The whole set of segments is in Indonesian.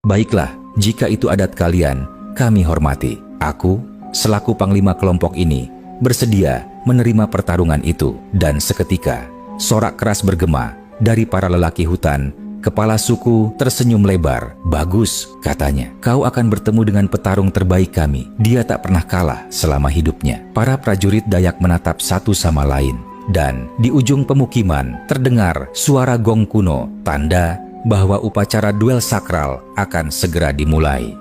Baiklah, jika itu adat kalian, kami hormati. Aku, selaku panglima kelompok ini, bersedia menerima pertarungan itu. Dan seketika, sorak keras bergema dari para lelaki hutan. Kepala suku tersenyum lebar. Bagus, katanya. Kau akan bertemu dengan petarung terbaik kami. Dia tak pernah kalah selama hidupnya. Para prajurit Dayak menatap satu sama lain. Dan di ujung pemukiman terdengar suara gong kuno, tanda bahwa upacara duel sakral akan segera dimulai.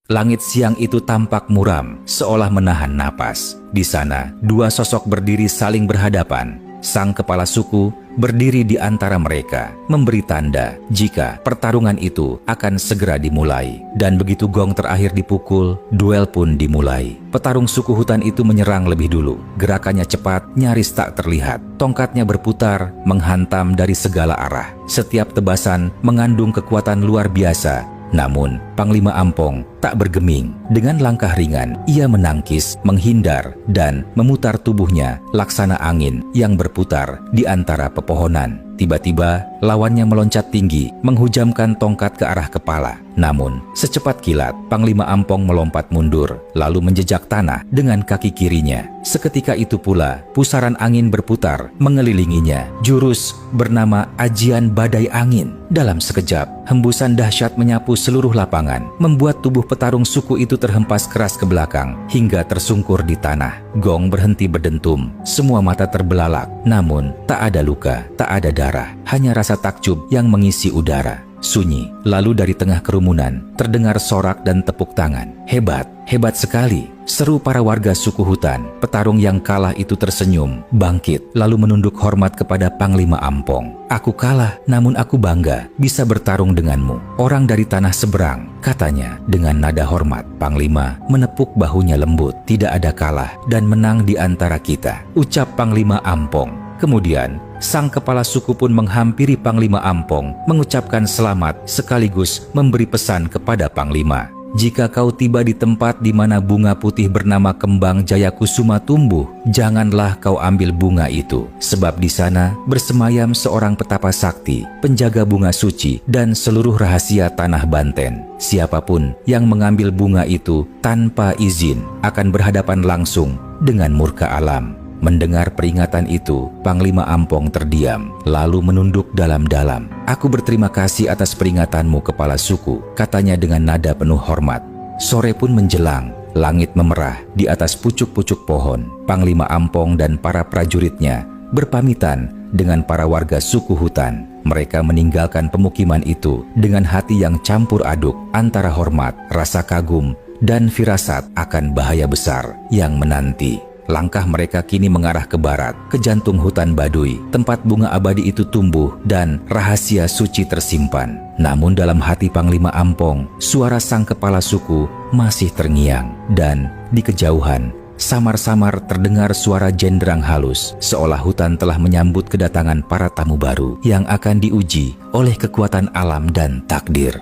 Langit siang itu tampak muram, seolah menahan napas. Di sana, dua sosok berdiri saling berhadapan. Sang kepala suku berdiri di antara mereka, memberi tanda jika pertarungan itu akan segera dimulai. Dan begitu gong terakhir dipukul, duel pun dimulai. Petarung suku hutan itu menyerang lebih dulu. Gerakannya cepat, nyaris tak terlihat. Tongkatnya berputar, menghantam dari segala arah. Setiap tebasan mengandung kekuatan luar biasa. Namun, Panglima Ampong tak bergeming. Dengan langkah ringan, ia menangkis, menghindar, dan memutar tubuhnya laksana angin yang berputar di antara pepohonan. Tiba-tiba, lawannya meloncat tinggi, menghujamkan tongkat ke arah kepala. Namun, secepat kilat, Panglima Ampong melompat mundur, lalu menjejak tanah dengan kaki kirinya. Seketika itu pula, pusaran angin berputar mengelilinginya. Jurus bernama Ajian Badai Angin. Dalam sekejap, hembusan dahsyat menyapu seluruh lapangan, membuat tubuh petarung suku itu terhempas keras ke belakang, hingga tersungkur di tanah. Gong berhenti berdentum, semua mata terbelalak. Namun, tak ada luka, tak ada darah, hanya rasa takjub yang mengisi udara. Sunyi, lalu dari tengah kerumunan terdengar sorak dan tepuk tangan. Hebat, hebat sekali, seru para warga suku hutan. Petarung yang kalah itu tersenyum, bangkit, lalu menunduk hormat kepada Panglima Ampong. Aku kalah, namun aku bangga bisa bertarung denganmu, orang dari tanah seberang, katanya dengan nada hormat. Panglima menepuk bahunya lembut. Tidak ada kalah dan menang di antara kita, ucap Panglima Ampong. Kemudian, sang kepala suku pun menghampiri Panglima Ampong, mengucapkan selamat sekaligus memberi pesan kepada Panglima. Jika kau tiba di tempat di mana bunga putih bernama kembang Jayakusuma tumbuh, janganlah kau ambil bunga itu, sebab di sana bersemayam seorang petapa sakti, penjaga bunga suci dan seluruh rahasia tanah Banten. Siapapun yang mengambil bunga itu tanpa izin akan berhadapan langsung dengan murka alam. Mendengar peringatan itu, Panglima Ampong terdiam, lalu menunduk dalam-dalam. Aku berterima kasih atas peringatanmu, kepala suku, katanya dengan nada penuh hormat. Sore pun menjelang, langit memerah di atas pucuk-pucuk pohon. Panglima Ampong dan para prajuritnya berpamitan dengan para warga suku hutan. Mereka meninggalkan pemukiman itu dengan hati yang campur aduk antara hormat, rasa kagum, dan firasat akan bahaya besar yang menanti. Langkah mereka kini mengarah ke barat, ke jantung hutan Baduy, tempat bunga abadi itu tumbuh dan rahasia suci tersimpan. Namun dalam hati Panglima Ampong, suara sang kepala suku masih terngiang. Dan di kejauhan, samar-samar terdengar suara jenderang halus, seolah hutan telah menyambut kedatangan para tamu baru yang akan diuji oleh kekuatan alam dan takdir.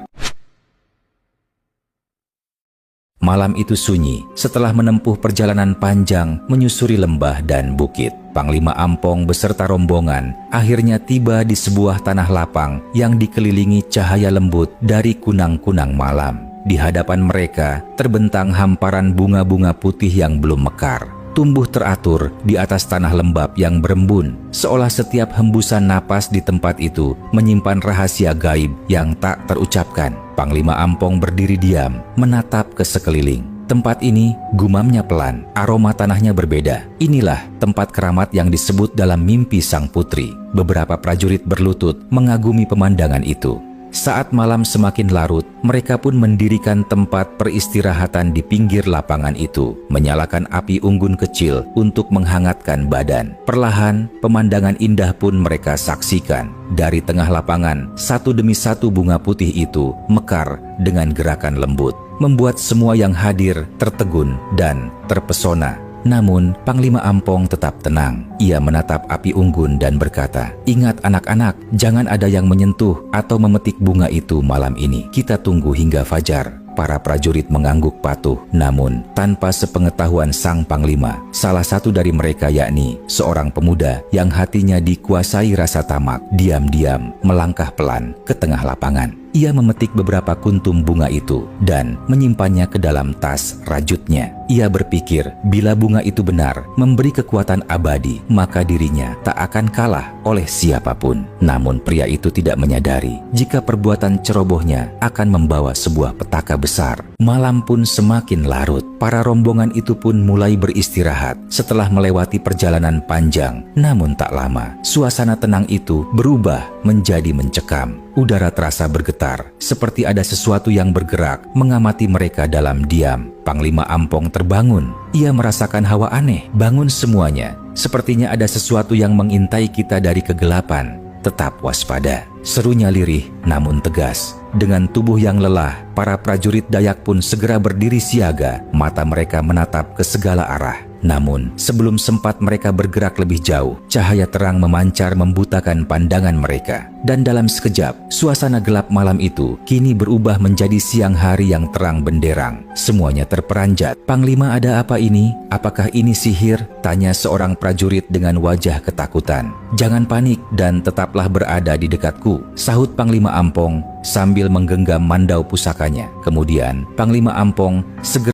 Malam itu sunyi setelah menempuh perjalanan panjang menyusuri lembah dan bukit. Panglima Ampong beserta rombongan akhirnya tiba di sebuah tanah lapang yang dikelilingi cahaya lembut dari kunang-kunang malam. Di hadapan mereka terbentang hamparan bunga-bunga putih yang belum mekar, tumbuh teratur di atas tanah lembab yang berembun, seolah setiap hembusan napas di tempat itu menyimpan rahasia gaib yang tak terucapkan. Panglima Ampong berdiri diam, menatap ke sekeliling. Tempat ini, gumamnya pelan, aroma tanahnya berbeda. Inilah tempat keramat yang disebut dalam mimpi sang putri. Beberapa prajurit berlutut mengagumi pemandangan itu. Saat malam semakin larut, mereka pun mendirikan tempat peristirahatan di pinggir lapangan itu, menyalakan api unggun kecil untuk menghangatkan badan. Perlahan, pemandangan indah pun mereka saksikan. Dari tengah lapangan, satu demi satu bunga putih itu mekar dengan gerakan lembut, membuat semua yang hadir tertegun dan terpesona. Namun, Panglima Ampong tetap tenang. Ia menatap api unggun dan berkata, "Ingat anak-anak, jangan ada yang menyentuh atau memetik bunga itu malam ini. Kita tunggu hingga fajar." Para prajurit mengangguk patuh, namun tanpa sepengetahuan sang panglima, salah satu dari mereka yakni seorang pemuda yang hatinya dikuasai rasa tamak, diam-diam melangkah pelan ke tengah lapangan. Ia memetik beberapa kuntum bunga itu dan menyimpannya ke dalam tas rajutnya. Ia berpikir bila bunga itu benar memberi kekuatan abadi, maka dirinya tak akan kalah oleh siapapun. Namun pria itu tidak menyadari jika perbuatan cerobohnya akan membawa sebuah petaka besar. Malam pun semakin larut. Para rombongan itu pun mulai beristirahat setelah melewati perjalanan panjang. Namun tak lama, suasana tenang itu berubah menjadi mencekam. Udara terasa bergetar, seperti ada sesuatu yang bergerak mengamati mereka dalam diam. Panglima Ampong terbangun. Ia merasakan hawa aneh. Bangun semuanya. Sepertinya ada sesuatu yang mengintai kita dari kegelapan. Tetap waspada, serunya lirih namun tegas. Dengan tubuh yang lelah, para prajurit Dayak pun segera berdiri siaga. Mata mereka menatap ke segala arah. Namun, sebelum sempat mereka bergerak lebih jauh, cahaya terang memancar membutakan pandangan mereka. Dan dalam sekejap, suasana gelap malam itu kini berubah menjadi siang hari yang terang benderang. Semuanya terperanjat. "Panglima, ada apa ini? Apakah ini sihir?" tanya seorang prajurit dengan wajah ketakutan. "Jangan panik dan tetaplah berada di dekatku," sahut Panglima Ampong sambil menggenggam mandau pusakanya. Kemudian, Panglima Ampong segera